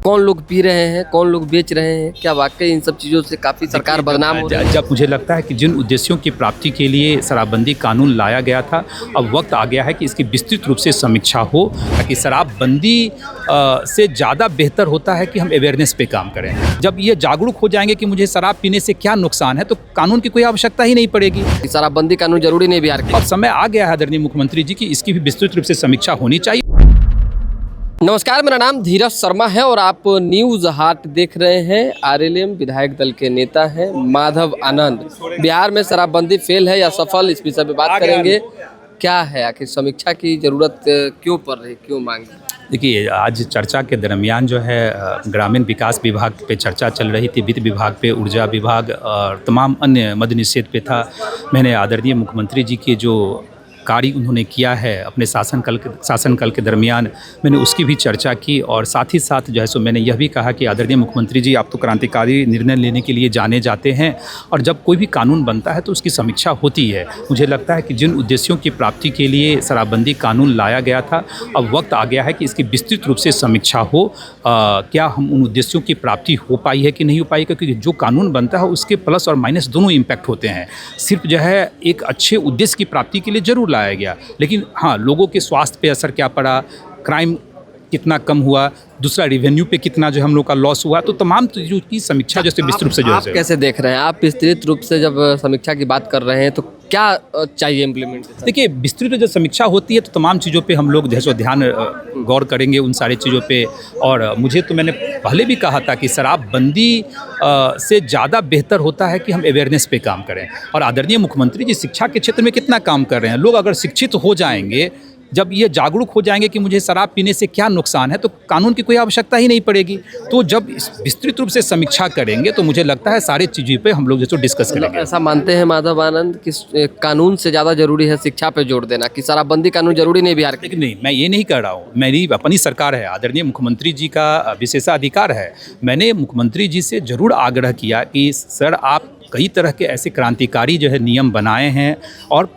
कौन लोग पी रहे हैं, कौन लोग बेच रहे हैं, क्या वाकई इन सब चीज़ों से काफ़ी सरकार बदनाम हो रही है? जब मुझे लगता है कि जिन उद्देश्यों की प्राप्ति के लिए शराबबंदी कानून लाया गया था, अब वक्त आ गया है कि इसकी विस्तृत रूप से समीक्षा हो, ताकि शराबबंदी से ज़्यादा बेहतर होता है कि हम अवेयरनेस पे काम करें। जब ये जागरूक हो जाएंगे कि मुझे शराब पीने से क्या नुकसान है, तो कानून की कोई आवश्यकता ही नहीं पड़ेगी। शराबबंदी कानून जरूरी नहीं बिहार के। अब समय आ गया है आदरणीय मुख्यमंत्री जी की इसकी भी विस्तृत रूप से समीक्षा होनी चाहिए। नमस्कार, मेरा नाम धीरज शर्मा है और आप न्यूज़ हाट देख रहे हैं। आरएलएम विधायक दल के नेता हैं माधव आनंद। बिहार में शराबबंदी फेल है या सफल, इस विषय पे बात करेंगे। क्या है आखिर समीक्षा की जरूरत क्यों पड़ रही, क्यों मांग? देखिए, आज चर्चा के दरमियान जो है ग्रामीण विकास विभाग पे चर्चा चल रही थी, वित्त विभाग पे, ऊर्जा विभाग और तमाम अन्य मद्य निषेध पे था। मैंने आदरणीय मुख्यमंत्री जी की जो कार्य उन्होंने किया है अपने शासनकाल के दरमियान, मैंने उसकी भी चर्चा की और साथ ही साथ जो है सो मैंने यह भी कहा कि आदरणीय मुख्यमंत्री जी, आप तो क्रांतिकारी निर्णय लेने के लिए जाने जाते हैं और जब कोई भी कानून बनता है तो उसकी समीक्षा होती है। मुझे लगता है कि जिन उद्देश्यों की प्राप्ति के लिए शराबबंदी कानून लाया गया था, अब वक्त आ गया है कि इसकी विस्तृत रूप से समीक्षा हो। क्या हम उन उद्देश्यों की प्राप्ति हो पाई है कि नहीं हो पाई, क्योंकि जो कानून बनता है उसके प्लस और माइनस दोनों इम्पैक्ट होते हैं। सिर्फ जो है एक अच्छे उद्देश्य की प्राप्ति के लिए जरूर लाया गया, लेकिन हाँ, लोगों के स्वास्थ्य पे असर क्या पड़ा, क्राइम कितना कम हुआ, दूसरा रेवेन्यू पे कितना जो हम लोग का लॉस हुआ, तो तमाम चीज़ों की समीक्षा जैसे विस्तृत रूप से जो है। कैसे देख रहे हैं आप विस्तृत रूप से जब समीक्षा की बात कर रहे हैं, तो क्या चाहिए इम्प्लीमेंटेशन? देखिए, विस्तृत जब समीक्षा होती है तो तमाम चीज़ों पे हम लोग जो है सो ध्यान गौर करेंगे उन सारी चीज़ों पे। और मुझे तो मैंने पहले भी कहा था कि शराबबंदी से ज़्यादा बेहतर होता है कि हम अवेयरनेस पे काम करें। और आदरणीय मुख्यमंत्री जी शिक्षा के क्षेत्र में कितना काम कर रहे हैं। लोग अगर शिक्षित हो जाएंगे, जब ये जागरूक हो जाएंगे कि मुझे शराब पीने से क्या नुकसान है, तो कानून की कोई आवश्यकता ही नहीं पड़ेगी। तो जब विस्तृत रूप से समीक्षा करेंगे तो मुझे लगता है सारी चीज़ों पे हम लोग जैसे डिस्कस करेंगे। ऐसा मानते हैं माधव आनंद कि कानून से ज़्यादा जरूरी है शिक्षा पे जोर देना, कि शराबबंदी कानून जरूरी नहीं बिहार के? लेकिन नहीं, मैं ये नहीं कह रहा हूँ। मेरी अपनी सरकार है, आदरणीय मुख्यमंत्री जी का विशेषाधिकार है। मैंने मुख्यमंत्री जी से ज़रूर आग्रह किया कि सर, आप कई तरह के ऐसे क्रांतिकारी जो है नियम बनाए हैं और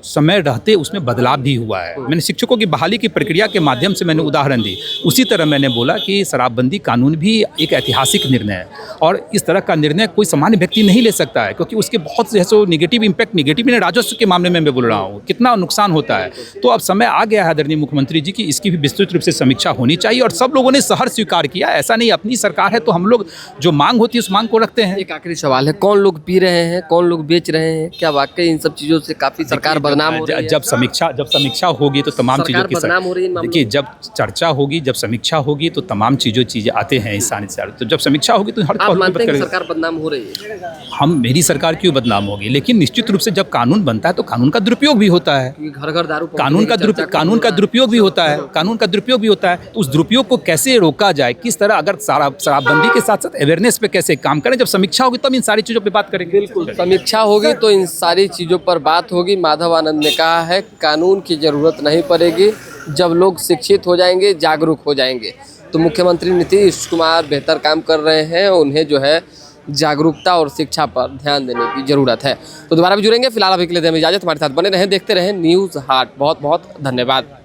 समय रहते उसमें बदलाव भी हुआ है। मैंने शिक्षकों की बहाली की प्रक्रिया के माध्यम से मैंने उदाहरण दी। उसी तरह मैंने बोला कि शराबबंदी कानून भी एक ऐतिहासिक निर्णय है और इस तरह का निर्णय कोई सामान्य व्यक्ति नहीं ले सकता है, क्योंकि उसके बहुत से सो निगेटिव इम्पैक्ट, निगेटिव राजस्व के मामले में मैं बोल रहा हूँ, कितना नुकसान होता है। तो अब समय आ गया है आदरणीय मुख्यमंत्री जी की इसकी भी विस्तृत रूप से समीक्षा होनी चाहिए और सब लोगों ने सहर्ष स्वीकार किया। ऐसा नहीं, अपनी सरकार है तो हम लोग जो मांग होती है उस मांग को रखते हैं। एक आखिरी सवाल है, कौन लोग पी रहे हैं, कौन लोग बेच रहे हैं, क्या वाकई इन सब चीज़ों से काफ़ी सरकार बदनाम हो रही है? जब समीक्षा होगी तो तमाम चीज़ों की बदनाम हो रही है। देखिए, जब चर्चा होगी, जब समीक्षा होगी तो तमाम चीज़ें आते हैं इंसान से। तो जब समीक्षा होगी तो हर सरकार बदनाम हो रही है। मेरी सरकार क्यों बदनाम होगी? लेकिन निश्चित रूप से जब कानून बनता है तो कानून का दुरुपयोग भी होता है। घर घर दारू, कानून का दुरुपयोग भी होता है। कानून का दुरुपयोग भी होता है। तो उस दुरुपयोग को कैसे रोका जाए, किस तरह, अगर शराबबंदी के साथ साथ अवेयरनेस पे कैसे काम करें, जब समीक्षा होगी तब इन सारी चीज़ों पर बात करेंगे। बिल्कुल, समीक्षा होगी तो इन सारी चीज़ों पर बात होगी। माधव आनंद ने कहा है कानून की ज़रूरत नहीं पड़ेगी, जब लोग शिक्षित हो जाएंगे, जागरूक हो जाएंगे। तो मुख्यमंत्री नीतीश कुमार बेहतर काम कर रहे हैं, उन्हें जो है जागरूकता और शिक्षा पर ध्यान देने की ज़रूरत है। तो दोबारा भी जुड़ेंगे। फिलहाल अभी के लिए दें इजाज़त, हमारे साथ बने रहें, देखते रहें न्यूज़ हाट। बहुत बहुत धन्यवाद।